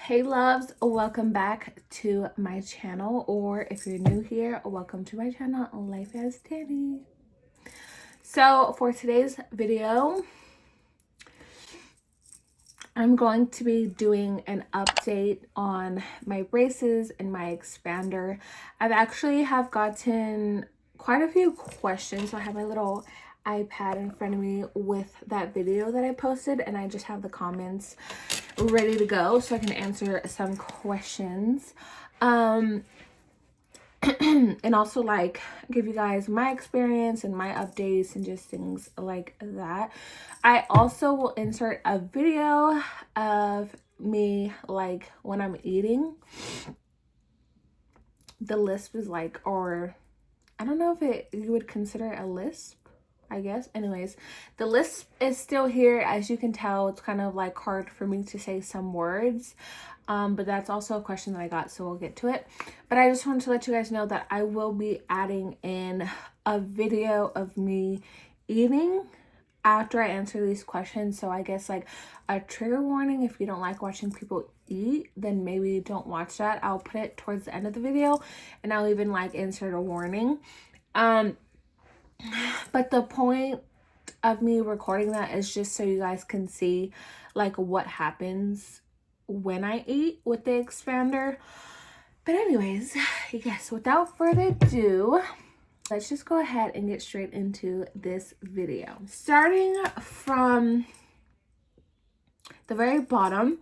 Hey loves, welcome back to my channel, or if you're new here, welcome to my channel, LifeAsDani. So for today's video, I'm going to be doing an update on my braces and my expander. I've actually have gotten quite a few questions. So I have my little iPad in front of me with that video that I posted, and I just have the comments ready to go so I can answer some questions. And also like give you guys my experience and my updates and just things like that. I also will insert a video of me like when I'm eating. The lisp is like, or I don't know if you would consider it a lisp, I guess. Anyways, the lisp is still here. As you can tell, it's kind of like hard for me to say some words. But that's also a question that I got, so we'll get to it. But I just wanted to let you guys know that I will be adding in a video of me eating after I answer these questions. So I guess like a trigger warning, if you don't like watching people eat, then maybe don't watch that. I'll put it towards the end of the video, and I'll even like insert a warning. But the point of me recording that is just so you guys can see like what happens when I eat with the expander. But anyways, yes, without further ado, let's just go ahead and get straight into this video. Starting from the very bottom,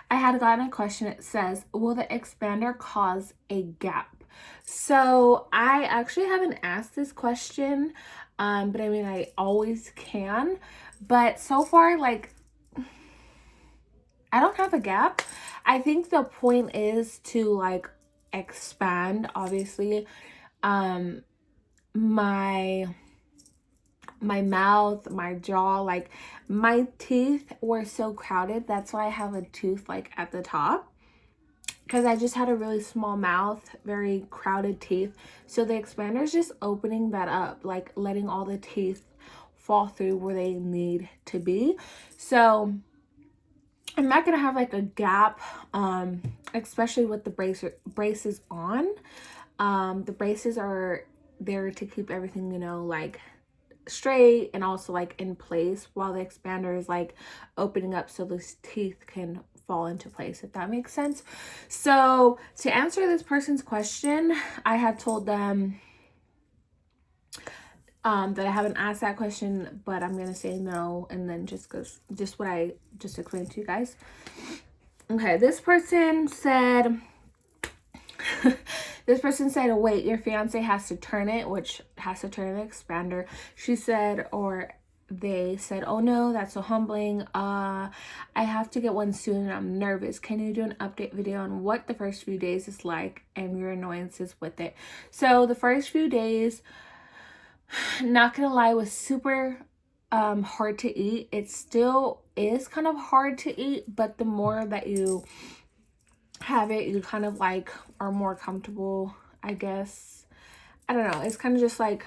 I had gotten a question. It says, will the expander cause a gap? So I actually haven't asked this question, but I mean, I always can. But so far, like, I don't have a gap. I think the point is to like expand, obviously. My mouth, my jaw, like my teeth were so crowded. That's why I have a tooth like at the top, because I just had a really small mouth, very crowded teeth. So the expander is just opening that up, like letting all the teeth fall through where they need to be. So I'm not gonna have like a gap, especially with the braces on. The braces are there to keep everything, you know, like straight and also like in place, while the expander is like opening up so those teeth can fall into place, if that makes sense. So to answer this person's question, I had told them that I haven't asked that question, but I'm gonna say no, and then just what I just explained to you guys. Okay, this person said wait, your fiance has to turn it, which has to turn the expander. She said, or they said, oh no, that's so humbling. I have to get one soon and I'm nervous. Can you do an update video on what the first few days is like and your annoyances with it? So the first few days, not gonna lie, was super hard to eat. It still is kind of hard to eat, but the more that you have it, you kind of like are more comfortable, I guess. I don't know, it's kind of just like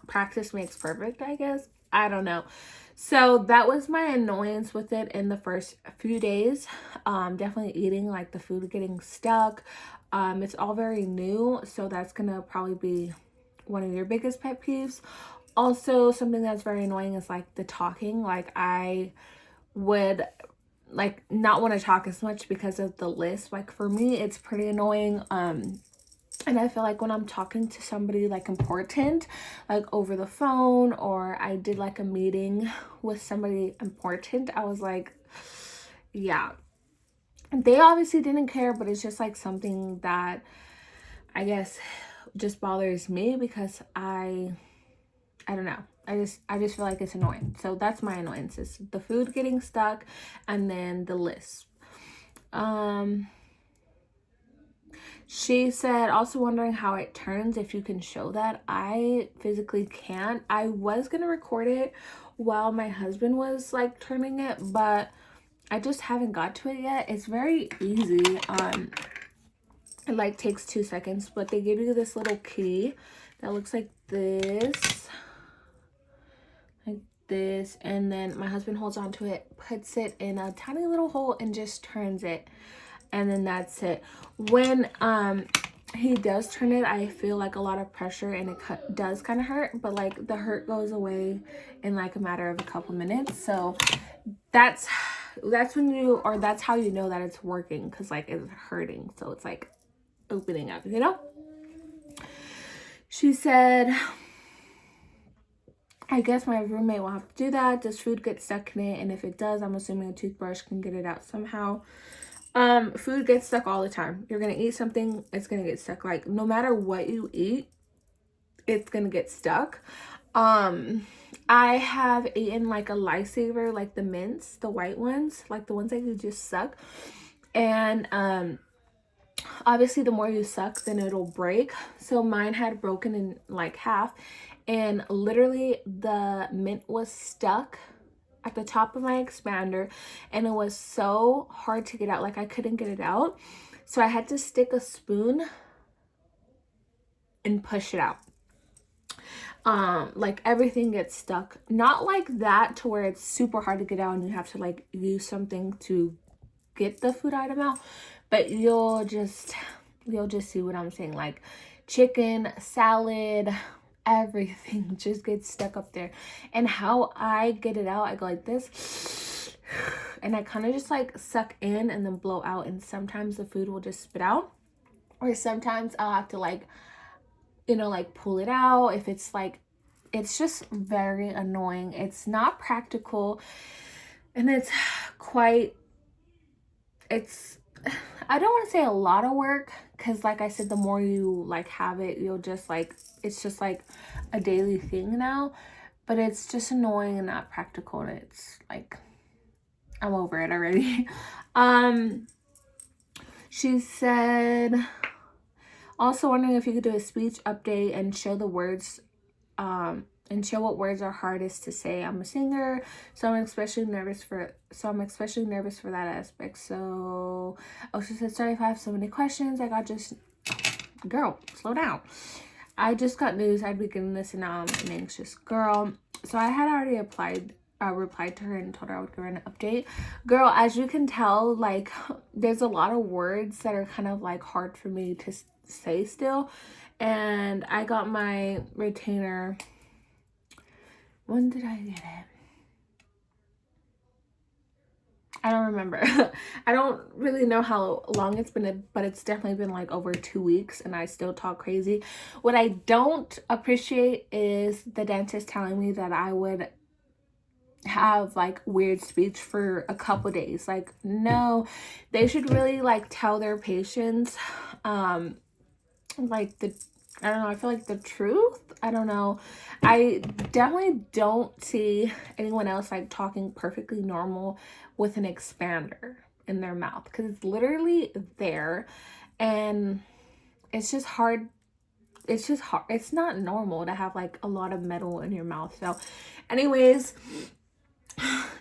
practice makes perfect, I guess. I don't know. So that was my annoyance with it in the first few days. Definitely eating, like the food getting stuck. It's all very new, so that's gonna probably be one of your biggest pet peeves. Also, something that's very annoying is like the talking. Like I would like not want to talk as much because of the lisp. Like for me, it's pretty annoying. And I feel like when I'm talking to somebody like important, like over the phone, or I did like a meeting with somebody important, I was like, yeah, they obviously didn't care, but it's just like something that I guess just bothers me because I don't know. I just feel like it's annoying. So that's my annoyances. The food getting stuck and then the lisp. She said, also wondering how it turns, if you can show that. I physically can't. I was going to record it while my husband was like turning it, but I just haven't got to it yet. It's very easy. It like takes 2 seconds, but they give you this little key that looks like this. this, and then my husband holds on to it, puts it in a tiny little hole, and just turns it, and then that's it. When he does turn it, I feel like a lot of pressure, and it does kind of hurt, but like the hurt goes away in like a matter of a couple minutes. So that's when you, or that's how you know that it's working, because like it's hurting, so it's like opening up, you know. She said, I guess my roommate will have to do that. Does food get stuck in it? And if it does, I'm assuming a toothbrush can get it out somehow. Food gets stuck all the time. You're gonna eat something, it's gonna get stuck. Like no matter what you eat, it's gonna get stuck. I have eaten like a Lifesaver, like the mints, the white ones, like the ones that you just suck. And obviously the more you suck, then it'll break. So mine had broken in like half, and literally the mint was stuck at the top of my expander, and it was so hard to get out. Like I couldn't get it out, so I had to stick a spoon and push it out. Like everything gets stuck, not like that to where it's super hard to get out and you have to like use something to get the food item out, but you'll just see what I'm saying. Like chicken, salad, everything just gets stuck up there. And how I get it out, I go like this, and I kind of just like suck in and then blow out, and sometimes the food will just spit out, or sometimes I'll have to like, you know, like pull it out. If it's like, it's just very annoying. It's not practical, and it's quite, it's, I don't want to say a lot of work, because like I said, the more you like have it, you'll just like, it's just like a daily thing now, but it's just annoying and not practical, and it's like, I'm over it already. She said, also wondering if you could do a speech update and show the words, and show what words are hardest to say. I'm a singer, so I'm especially nervous for that aspect. So, oh, she said, sorry if I have so many questions. I got just, girl, slow down. I just got news I'd be getting this, and now I'm an anxious girl. So I had already replied to her and told her I would give her an update. Girl, as you can tell, like there's a lot of words that are kind of like hard for me to say still. And I got my retainer, when did I get it? I don't remember. I don't really know how long it's been, but it's definitely been like over 2 weeks, and I still talk crazy. What I don't appreciate is the dentist telling me that I would have like weird speech for a couple days. Like, no, they should really like tell their patients like I don't know, I feel like the truth. I don't know. I definitely don't see anyone else like talking perfectly normal with an expander in their mouth, because it's literally there, and it's just hard. It's just hard. It's not normal to have like a lot of metal in your mouth. So anyways,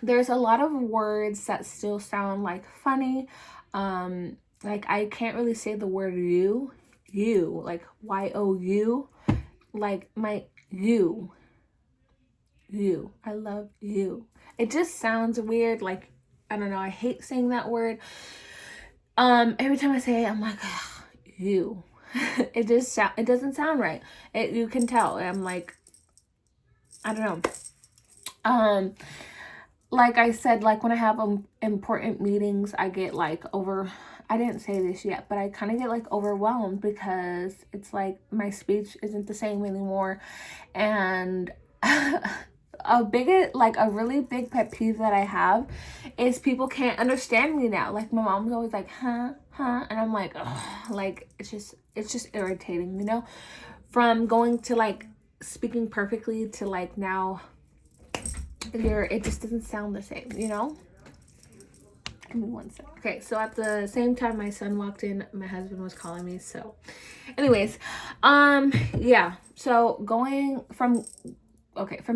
there's a lot of words that still sound like funny. Like I can't really say the word you, like you, like my you, I love you. It just sounds weird. Like, I don't know, I hate saying that word. Every time I say it, I'm like, ugh, you. It doesn't sound right. You can tell. I'm like, I don't know. Like I said, like when I have important meetings, I get like I didn't say this yet, but I kind of get like overwhelmed, because it's like my speech isn't the same anymore. And a really big pet peeve that I have is people can't understand me now. Like my mom's always like, huh, and I'm like, ugh, like it's just irritating, you know, from going to like speaking perfectly to like now it just doesn't sound the same, you know. Give me one sec. Okay, so at the same time my son walked in, my husband was calling me. So anyways, yeah, so going from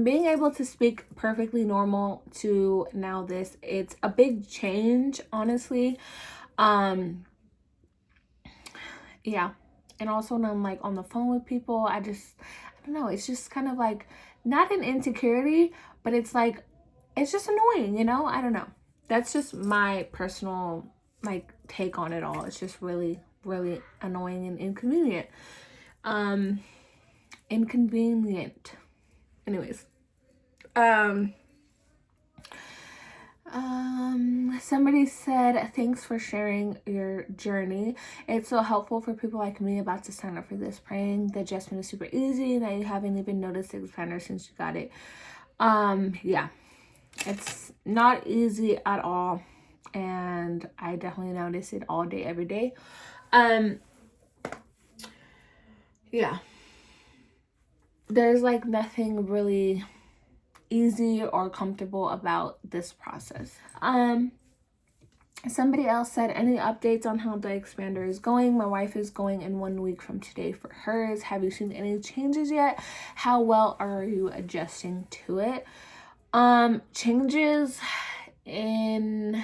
being able to speak perfectly normal to now this, it's a big change, honestly. Yeah. And also when I'm like on the phone with people, I don't know, it's just kind of like not an insecurity, but it's like, it's just annoying, you know? I don't know. That's just my personal like take on it all. It's just really, really annoying and inconvenient. Inconvenient. Anyways. Somebody said, thanks for sharing your journey. It's so helpful for people like me about to sign up for this, praying the adjustment is super easy and that you haven't even noticed the expander since you got it. Yeah, it's not easy at all, and I definitely notice it all day, every day. Yeah, there's like nothing really easy or comfortable about this process. Somebody else said, any updates on how the expander is going? My wife is going in 1 week from today for hers. Have you seen any changes yet? How well are you adjusting to it? Changes in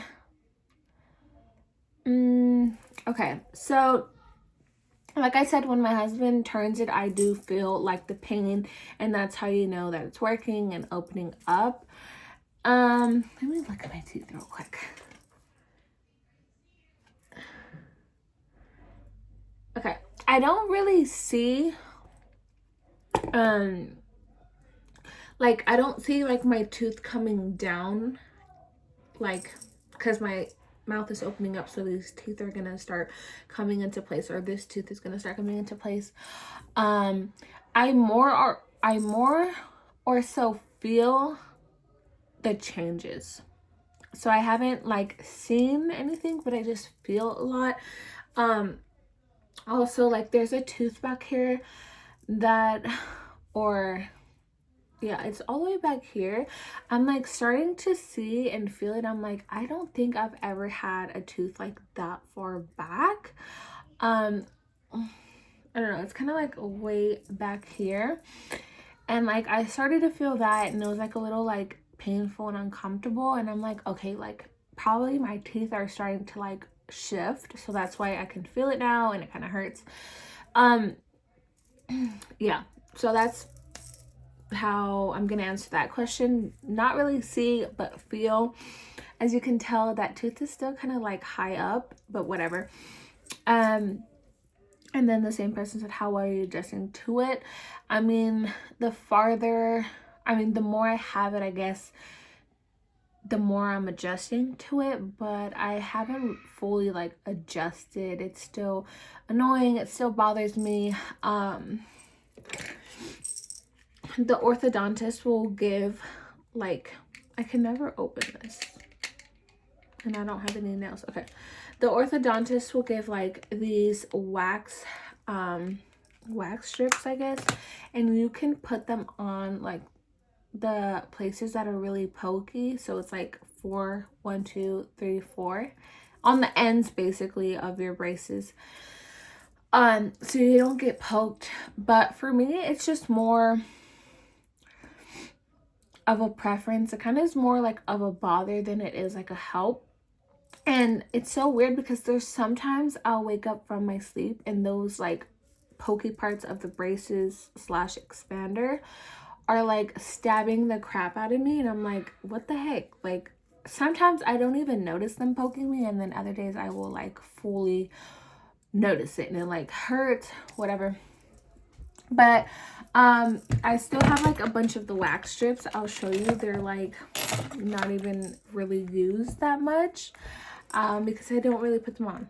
okay, so like I said, when my husband turns it, I do feel like the pain, and that's how you know that it's working and opening up. Let me look at my teeth real quick. Okay, I don't really see like I don't see like my tooth coming down, like, because my mouth is opening up, so these teeth are gonna start coming into place, or this tooth is gonna start coming into place. I more or so feel the changes. So I haven't like seen anything, but I just feel a lot. Also, like, there's a tooth back here that, or yeah, it's all the way back here. I'm like starting to see and feel it. I'm like, I don't think I've ever had a tooth like that far back. I don't know, it's kind of like way back here, and like I started to feel that, and it was like a little like painful and uncomfortable, and I'm like, okay, like probably my teeth are starting to like shift, so that's why I can feel it now, and it kind of hurts. Yeah, so that's how I'm gonna answer that question. Not really see, but feel. As you can tell, that tooth is still kind of like high up, but whatever. And then the same person said, how are you adjusting to it? I mean, the more I have it, I guess, the more I'm adjusting to it, but I haven't fully like adjusted. It's still annoying. It still bothers me. The orthodontist will give like, I can never open this, and I don't have any nails. Okay, the orthodontist will give like these wax strips, I guess, and you can put them on like the places that are really pokey. So it's like 4, 1, 2, 3, 4 on the ends basically of your braces, so you don't get poked. But for me, it's just more of a preference. It kind of is more like of a bother than it is like a help. And it's so weird because there's sometimes I'll wake up from my sleep and those like pokey parts of the braces / expander are like stabbing the crap out of me, and I'm like, what the heck? Like, sometimes I don't even notice them poking me, and then other days I will like fully notice it and it like hurts, whatever. But I still have like a bunch of the wax strips. I'll show you. They're like not even really used that much, because I don't really put them on.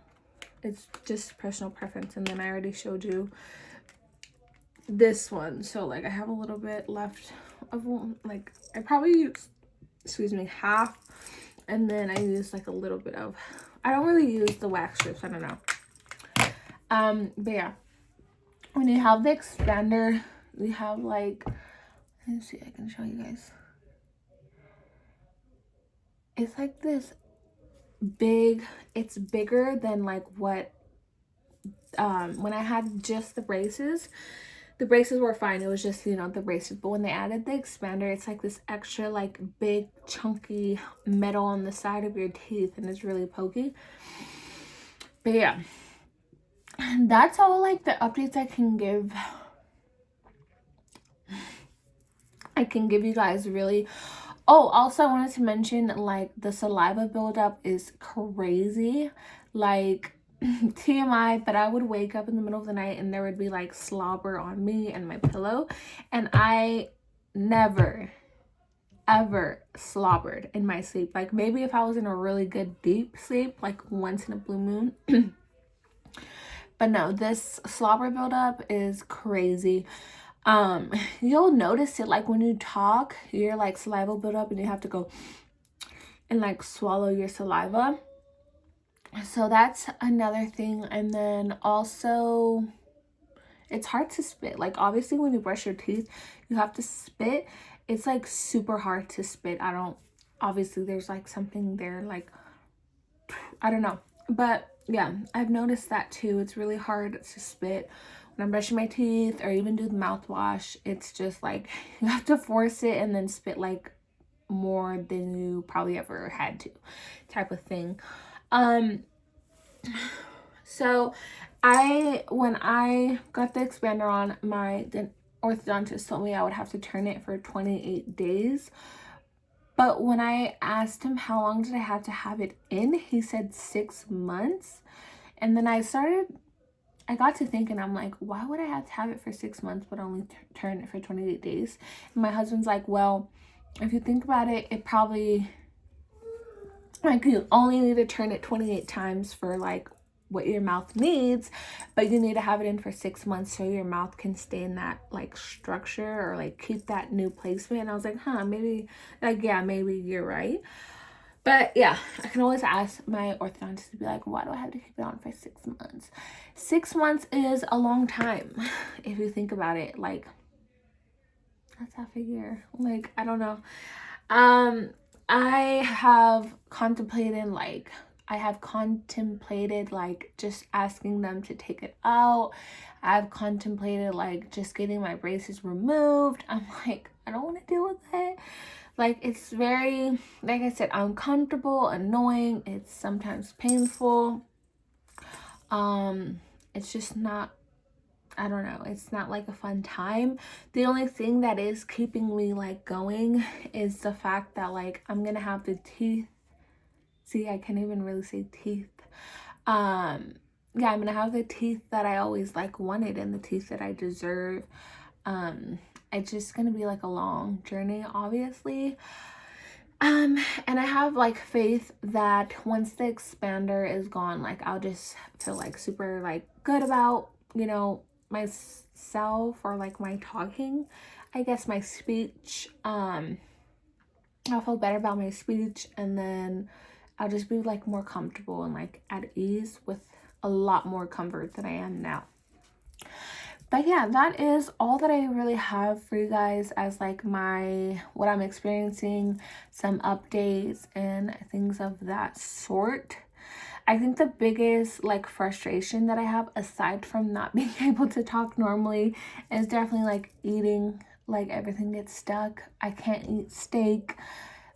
It's just personal preference. And then I already showed you this one, so like I have a little bit left of one. Like I probably use, excuse me, half, and then I use like a little bit of, I don't really use the wax strips, I don't know. But yeah, when you have the expander, we have like, let me see, I can show you guys. It's like this big, it's bigger than like what, when I had just the braces were fine. It was just, you know, the braces. But when they added the expander, it's like this extra like big chunky metal on the side of your teeth, and it's really pokey. But yeah, that's all like the updates I can give. I can give you guys really. Oh, also I wanted to mention, like, the saliva buildup is crazy. Like, TMI, but I would wake up in the middle of the night and there would be like slobber on me and my pillow, and I never ever slobbered in my sleep. Like, maybe if I was in a really good deep sleep, like once in a blue moon. But no, this slobber buildup is crazy. You'll notice it like when you talk, your like saliva build up and you have to go and like swallow your saliva. So that's another thing. And then also, it's hard to spit. Like, obviously when you brush your teeth, you have to spit. It's like super hard to spit. Obviously there's like something there, like, I don't know. But yeah, I've noticed that too. It's really hard to spit when I'm brushing my teeth or even do the mouthwash. It's just like you have to force it and then spit like more than you probably ever had to, type of thing. So when I got the expander on, the orthodontist told me I would have to turn it for 28 days. But when I asked him how long did I have to have it in, he said 6 months. And then I got to thinking, I'm like, why would I have to have it for 6 months but only turn it for 28 days? And my husband's like, well, if you think about it, it probably, like, you only need to turn it 28 times for like what your mouth needs, but you need to have it in for 6 months so your mouth can stay in that like structure or like keep that new placement. And I was like, maybe, like, yeah, maybe you're right. But yeah, I can always ask my orthodontist to be like, why do I have to keep it on for 6 months? 6 months is a long time if you think about it. Like, that's half a year. Like, I don't know. I have contemplated like just asking them to take it out. I've contemplated like just getting my braces removed. I'm like, I don't want to deal with it. Like, it's very, like I said, uncomfortable, annoying. It's sometimes painful. It's just not, I don't know, it's not like a fun time. The only thing that is keeping me like going is the fact that like I'm gonna have the teeth. See, I can't even really say teeth. Yeah, I'm gonna have the teeth that I always like wanted and the teeth that I deserve. It's just gonna be like a long journey, obviously. And I have like faith that once the expander is gone, like I'll just feel like super like good about, you know, myself, or like my talking, I guess my speech. I'll feel better about my speech, and then I'll just be like more comfortable and like at ease with a lot more comfort than I am now. But yeah, that is all that I really have for you guys as like what I'm experiencing, some updates and things of that sort. I think the biggest like frustration that I have, aside from not being able to talk normally, is definitely like eating. Like, everything gets stuck. I can't eat steak,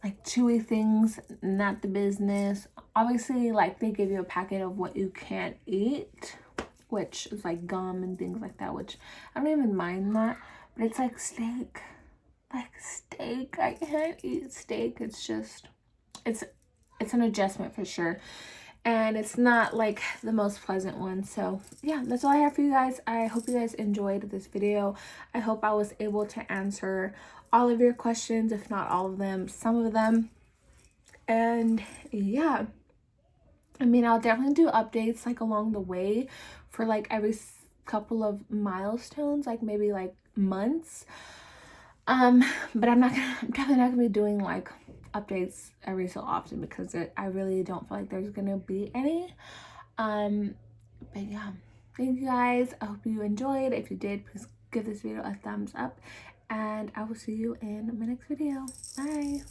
like chewy things, not the business. Obviously, like, they give you a packet of what you can't eat, which is like gum and things like that, which I don't even mind that. But it's like steak. Like, steak, I can't eat steak. It's just, it's an adjustment for sure. And it's not like the most pleasant one. So yeah, that's all I have for you guys. I hope you guys enjoyed this video. I hope I was able to answer all of your questions, if not all of them, some of them. And yeah, I mean, I'll definitely do updates like along the way for like every couple of milestones, like maybe like months. But I'm definitely not gonna be doing like updates every so often, because I really don't feel like there's gonna be any. But yeah, thank you guys. I hope you enjoyed. If you did, please give this video a thumbs up, and I will see you in my next video. Bye.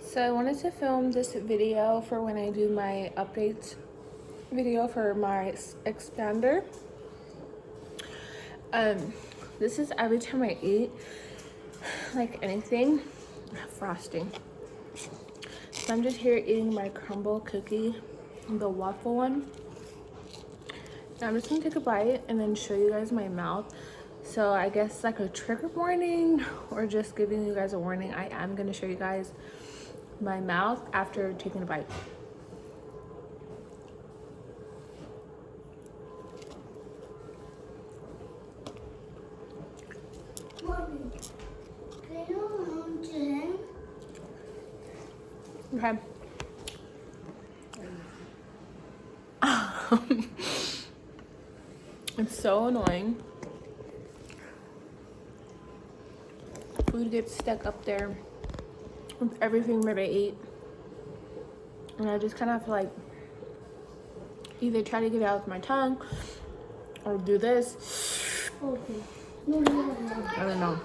So I wanted to film this video for when I do my updates video for my expander. This is every time I eat like anything, frosting. So I'm just here eating my crumble cookie, the waffle one. I'm just gonna take a bite and then show you guys my mouth. So I guess like a trigger warning or just giving you guys a warning. I am gonna show you guys my mouth after taking a bite. Mommy, can you home to him? Okay. It's so annoying. Food gets stuck up there with everything that I eat. And I just kind of like either try to get it out with my tongue or do this. Okay. No. I don't know.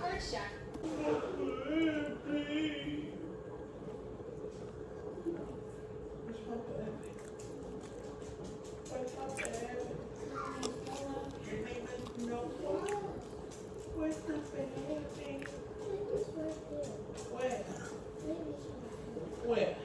Where?